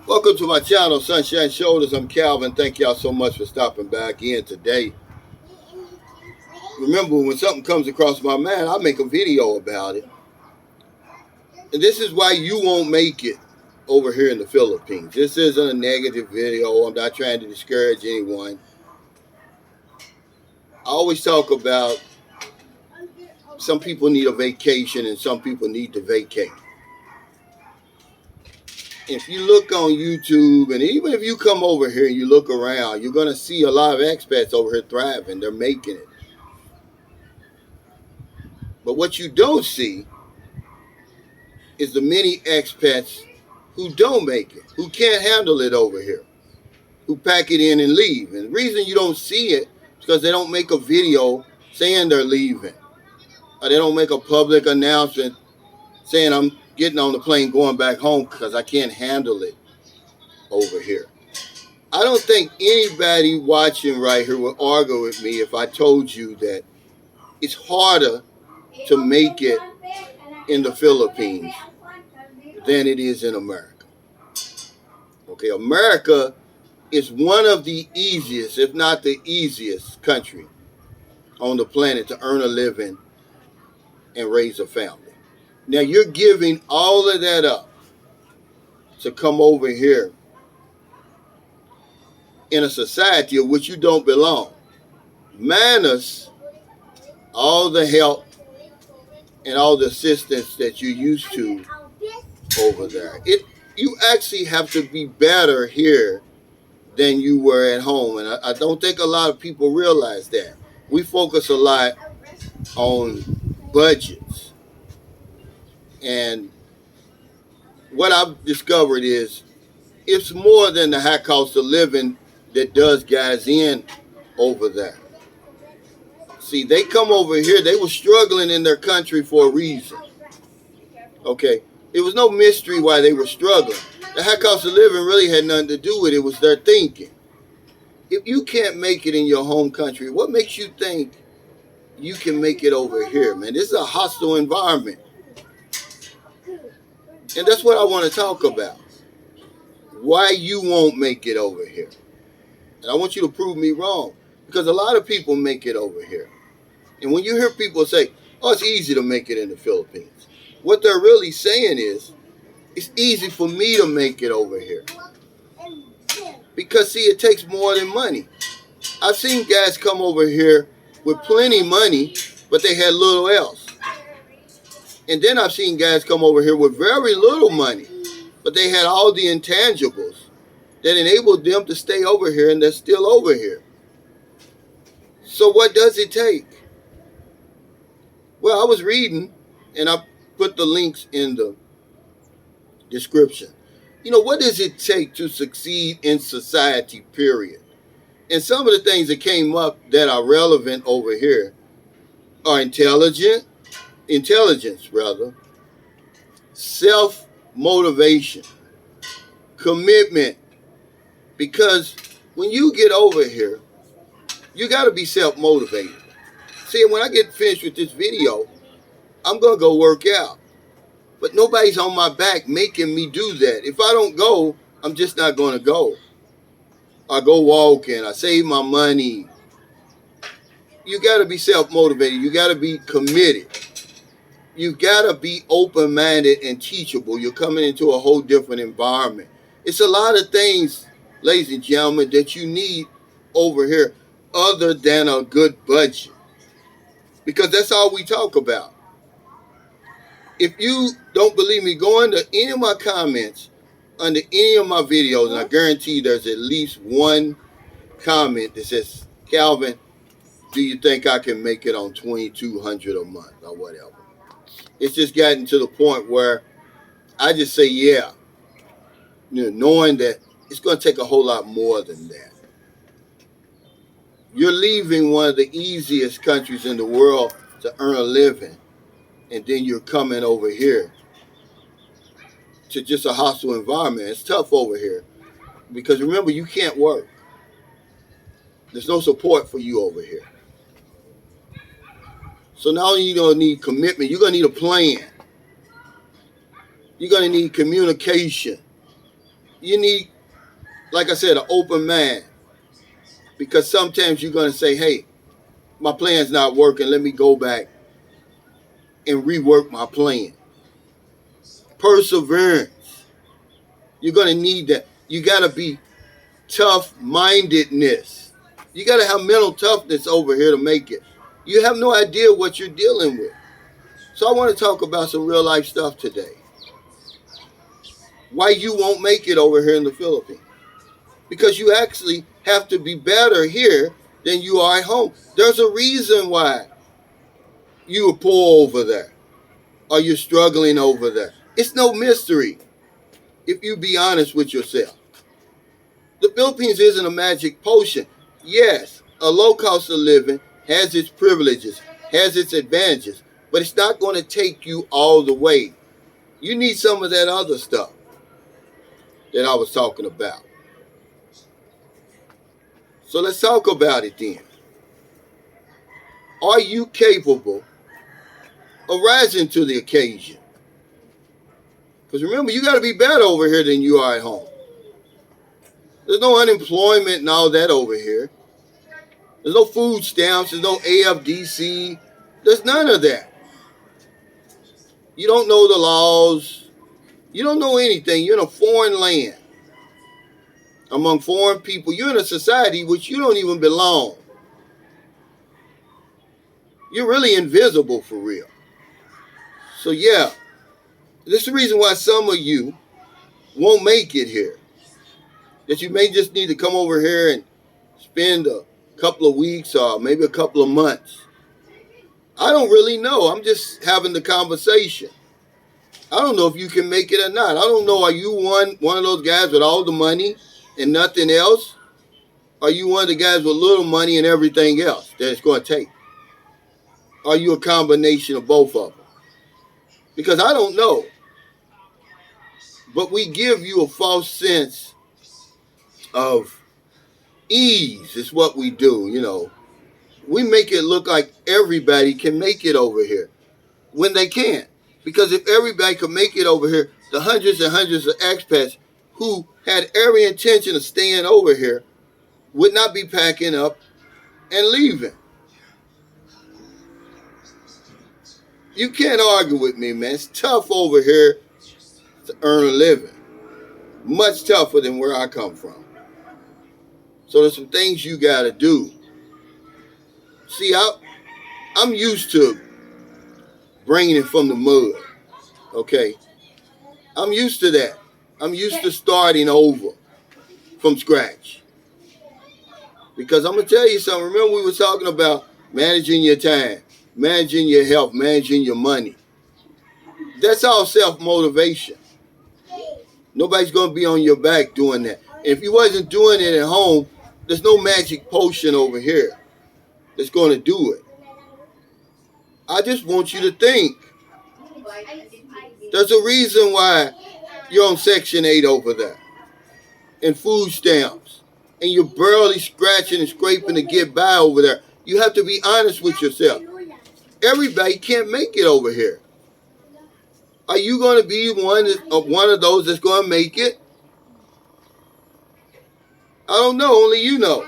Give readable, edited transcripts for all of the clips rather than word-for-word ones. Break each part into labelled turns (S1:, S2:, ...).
S1: Welcome to my channel, Sunshine Shoulders. I'm Calvin. Thank y'all so much for stopping back in today. Remember, when something comes across my mind, I make a video about it. And this is why you won't make it over here in the Philippines. This isn't a negative video. I'm not trying to discourage anyone. I always talk about some people need a vacation and some people need to vacate. If you look on YouTube, and even if you come over here and you look around, you're going to see a lot of expats over here thriving. They're making it. But what you don't see is the many expats who don't make it, who can't handle it over here, who pack it in and leave. And the reason you don't see it is because they don't make a video saying they're leaving. Or they don't make a public announcement saying I'm getting on the plane going back home because I can't handle it over here. I don't think anybody watching right here will argue with me if I told you that it's harder to make it in the Philippines than it is in America. Okay, America is one of the easiest, if not the easiest country on the planet to earn a living and raise a family. Now you're giving all of that up to come over here in a society of which you don't belong. Minus all the help and all the assistance that you're used to over there. You actually have to be better here than you were at home. And I don't think a lot of people realize that. We focus a lot on budgets. And what I've discovered is it's more than the high cost of living that does guys in over there. See, they come over here, they were struggling in their country for a reason. Okay, it was no mystery why they were struggling. The high cost of living really had nothing to do with it. It was their thinking. If you can't make it in your home country, what makes you think you can make it over here, man? This is a hostile environment. And that's what I want to talk about. Why you won't make it over here. And I want you to prove me wrong. Because a lot of people make it over here. And when you hear people say, oh, it's easy to make it in the Philippines, what they're really saying is, it's easy for me to make it over here. Because, see, it takes more than money. I've seen guys come over here with plenty money, but they had little else. And then I've seen guys come over here with very little money, but they had all the intangibles that enabled them to stay over here, and they're still over here. So what does it take? Well, I was reading, and I put the links in the description. You know, what does it take to succeed in society, period? And some of the things that came up that are relevant over here are intelligence, self-motivation, commitment. Because when you get over here, you got to be self-motivated. See, when I get finished with this video, I'm going to go work out. But nobody's on my back making me do that. If I don't go, I'm just not going to go. I go walking. I save my money. You got to be self-motivated. You got to be committed. You got to be open-minded and teachable. You're coming into a whole different environment. It's a lot of things, ladies and gentlemen, that you need over here other than a good budget. Because that's all we talk about. If you don't believe me, go into any of my comments under any of my videos, and I guarantee there's at least one comment that says, Calvin, do you think I can make it on $2,200 a month or whatever? It's just gotten to the point where I just say, yeah, knowing that it's going to take a whole lot more than that. You're leaving one of the easiest countries in the world to earn a living, and then you're coming over here to just a hostile environment. It's tough over here because remember, you can't work. There's no support for you over here. So not only are you going to need commitment, you're going to need a plan. You're going to need communication. You need, like I said, an open mind. Because sometimes you're going to say, hey, my plan's not working. Let me go back and rework my plan. Perseverance. You're going to need that. You got to be tough-mindedness. You got to have mental toughness over here to make it. You have no idea what you're dealing with. So I want to talk about some real life stuff today. Why you won't make it over here in the Philippines. Because you actually have to be better here than you are at home. There's a reason why you are poor over there or you're struggling over there. It's no mystery if you be honest with yourself. The Philippines isn't a magic potion. Yes, a low cost of living has its privileges, has its advantages, but it's not going to take you all the way. You need some of that other stuff that I was talking about. So let's talk about it then. Are you capable of rising to the occasion? Because remember, you got to be better over here than you are at home. There's no unemployment and all that over here. There's no food stamps. There's no AFDC. There's none of that. You don't know the laws. You don't know anything. You're in a foreign land. Among foreign people. You're in a society which you don't even belong. You're really invisible for real. So yeah, this is the reason why some of you won't make it here. That you may just need to come over here and spend a couple of weeks or maybe a couple of months. I don't really know. I'm just having the conversation. I don't know if you can make it or not. I don't know. Are you one of those guys with all the money and nothing else? Are you one of the guys with little money and everything else that it's going to take? Are you a combination of both of them? Because I don't know. But we give you a false sense of ease is what we do, you know. We make it look like everybody can make it over here when they can't. Because if everybody could make it over here, the hundreds and hundreds of expats who had every intention of staying over here would not be packing up and leaving. You can't argue with me, man. It's tough over here to earn a living. Much tougher than where I come from. So there's some things you got to do. See, I'm used to bringing it from the mud, okay? I'm used to that. I'm used to starting over from scratch. Because I'm going to tell you something. Remember we were talking about managing your time, managing your health, managing your money. That's all self-motivation. Nobody's going to be on your back doing that. If you wasn't doing it at home, there's no magic potion over here that's going to do it. I just want you to think. There's a reason why you're on Section 8 over there. And food stamps. And you're barely scratching and scraping to get by over there. You have to be honest with yourself. Everybody can't make it over here. Are you going to be one of those that's going to make it? I don't know. Only you know.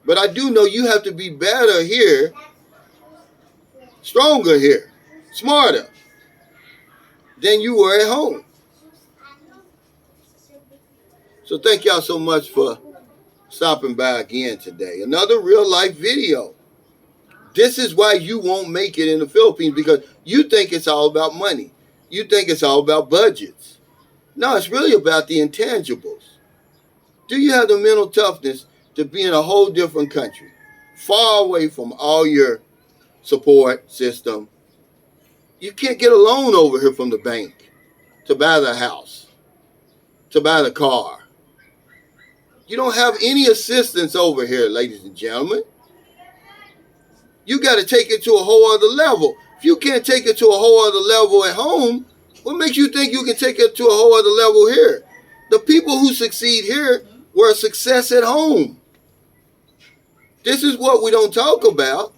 S1: But I do know you have to be better here, stronger here, smarter than you were at home. So thank y'all so much for stopping by again today. Another real life video. This is why you won't make it in the Philippines, because you think it's all about money. You think it's all about budgets. No, it's really about the intangibles. Do you have the mental toughness to be in a whole different country, far away from all your support system? You can't get a loan over here from the bank to buy the house, to buy the car. You don't have any assistance over here, ladies and gentlemen. You got to take it to a whole other level. If you can't take it to a whole other level at home, what makes you think you can take it to a whole other level here? The people who succeed here were a success at home. This is what we don't talk about.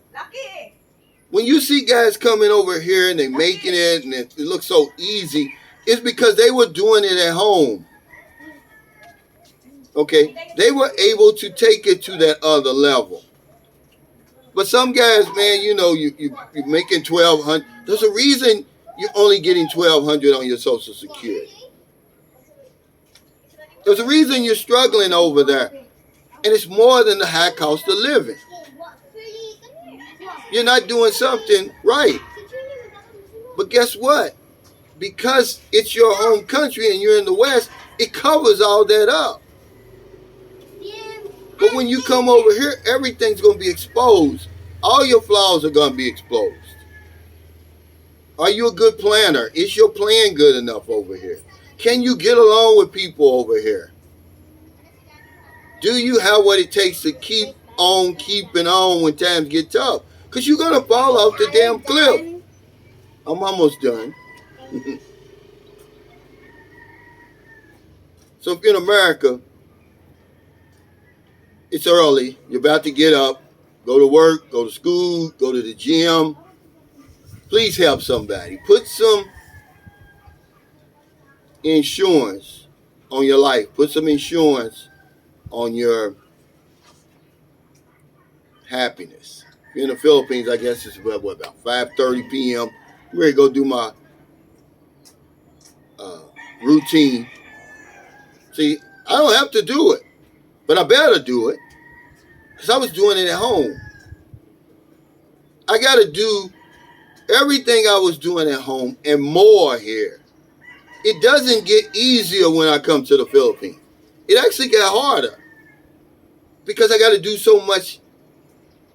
S1: When you see guys coming over here and they making it and it looks so easy, It's because they were doing it at home. Okay, they were able to take it to that other level. But some guys, man, you know, you're making 1,200. There's a reason you're only getting 1,200 on your Social Security. There's a reason you're struggling over there, and it's more than the high cost of living. You're not doing something right. But guess what? Because it's your home country and you're in the West, it covers all that up. But when you come over here, everything's going to be exposed. All your flaws are going to be exposed. Are you a good planner? Is your plan good enough over here? Can you get along with people over here? Do you have what it takes to keep on keeping on when times get tough? Because you're going to fall off the damn cliff. I'm almost done. So if you're in America, it's early. You're about to get up, go to work, go to school, go to the gym. Please help somebody. Put some insurance on your life. Put some insurance on your happiness. If you're in the Philippines, I guess it's about 5:30 p.m. I'm ready to go do my routine. See, I don't have to do it, but I better do it because I was doing it at home. I got to do everything I was doing at home and more here. It doesn't get easier when I come to the Philippines. It actually got harder because I got to do so much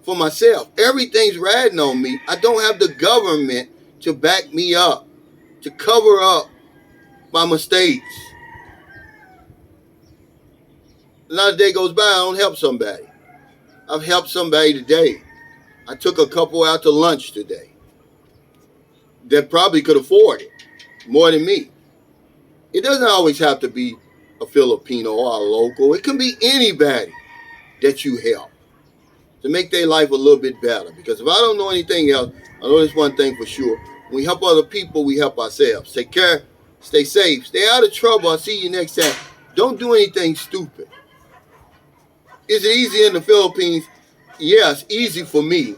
S1: for myself. Everything's riding on me. I don't have the government to back me up, to cover up my mistakes. Another day goes by, I don't help somebody. I've helped somebody today. I took a couple out to lunch today that probably could afford it more than me. It doesn't always have to be a Filipino or a local. It can be anybody that you help to make their life a little bit better. Because if I don't know anything else, I know this one thing for sure. When we help other people, we help ourselves. Take care, stay safe, stay out of trouble. I'll see you next time. Don't do anything stupid. Is it easy in the Philippines? Yes, easy for me.